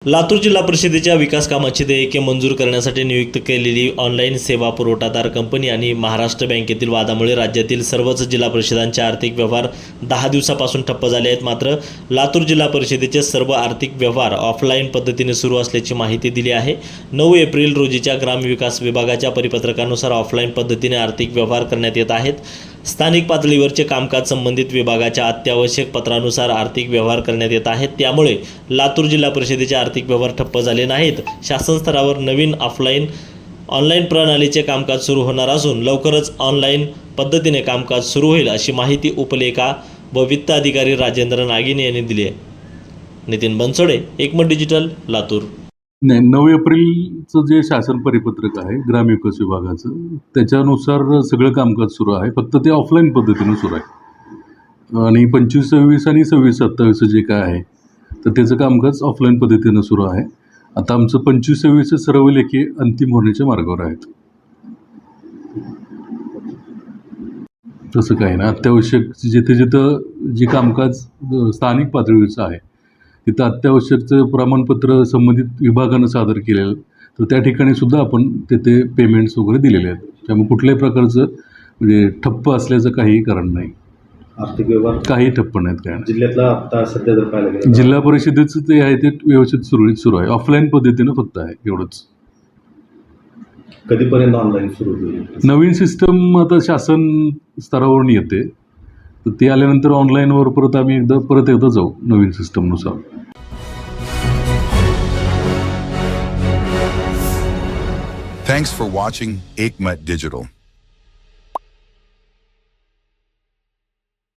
लातूर जिल्हा परिषदेच्या विकास कामाची देयके मंजूर करण्यासाठी नियुक्त केलेली ऑनलाईन सेवा पुरवठादार कंपनी आणि महाराष्ट्र बँकेतील वादामुळे राज्यातील सर्वच जिल्हा परिषदांचे आर्थिक व्यवहार 10 दिवसापासून ठप्प झाले आहेत। मात्र लातूर जिल्हा परिषदेचे सर्व आर्थिक व्यवहार ऑफलाईन पद्धतीने सुरू असल्याची माहिती दिली आहे। 9 एप्रिल रोजीच्या ग्रामविकास विभागाच्या परिपत्रकानुसार ऑफलाईन पद्धतीने आर्थिक व्यवहार करण्यात येत आहेत। स्थानिक पातळीवरचे कामकाज संबंधित विभागाच्या अत्यावश्यक पत्रानुसार आर्थिक व्यवहार करण्यात येत आहेत। त्यामुळे लातूर जिल्हा परिषदेचे आर्थिक व्यवहार ठप्प झाले नाहीत। शासन स्तरावर नवीन ऑनलाईन प्रणालीचे कामकाज सुरू होणार असून लवकरच ऑनलाईन पद्धतीने कामकाज सुरू होईल अशी माहिती उपलेखा व वित्त अधिकारी राजेंद्र नागिने यांनी दिली आहे। नितीन बनसोडे, एकमत डिजिटल, लातूर। 9 एप्रिलचं जे शासन परिपत्रक आहे ग्रामविकास विभागाचं, त्याच्यानुसार सगळं कामकाज सुरू आहे। फक्त ते ऑफलाईन पद्धतीनं सुरू आहे आणि 25, 26 आणि 26, 27 जे काय आहे तर त्याचं कामकाज ऑफलाईन पद्धतीनं सुरू आहे। आता आमचं 25, 26 सर्व लेखी अंतिम होण्याच्या मार्गावर आहेत। तसं काही ना, अत्यावश्यक जिथे जिथं जे कामकाज स्थानिक पातळीवरचं आहे तिथं अत्यावश्यकचं प्रमाणपत्र संबंधित विभागानं सादर केलेलं, तर त्या ठिकाणी सुद्धा आपण तिथे पेमेंट्स वगैरे दिलेले आहेत। त्यामुळे कुठल्याही प्रकारचं म्हणजे ठप्प असल्याचं काही कारण नाही। आर्थिक व्यवहार काही ठप्प नाहीत, काय नाही। जिल्ह्यातला आता सध्या जर पाहायला गेलं जिल्हा परिषदेचं ते आहे ते व्यवस्थित सुरू आहे, ऑफलाईन पद्धतीनं फक्त आहे, एवढंच। कधीपर्यंत ऑनलाईन सुरू होईल? नवीन सिस्टम आता शासन स्तरावरून येते, तर ते आल्यानंतर ऑनलाईनवर आम्ही परत एकदा जाऊ नवीन सिस्टमनुसार। Thanks for watching Ekmat Digital.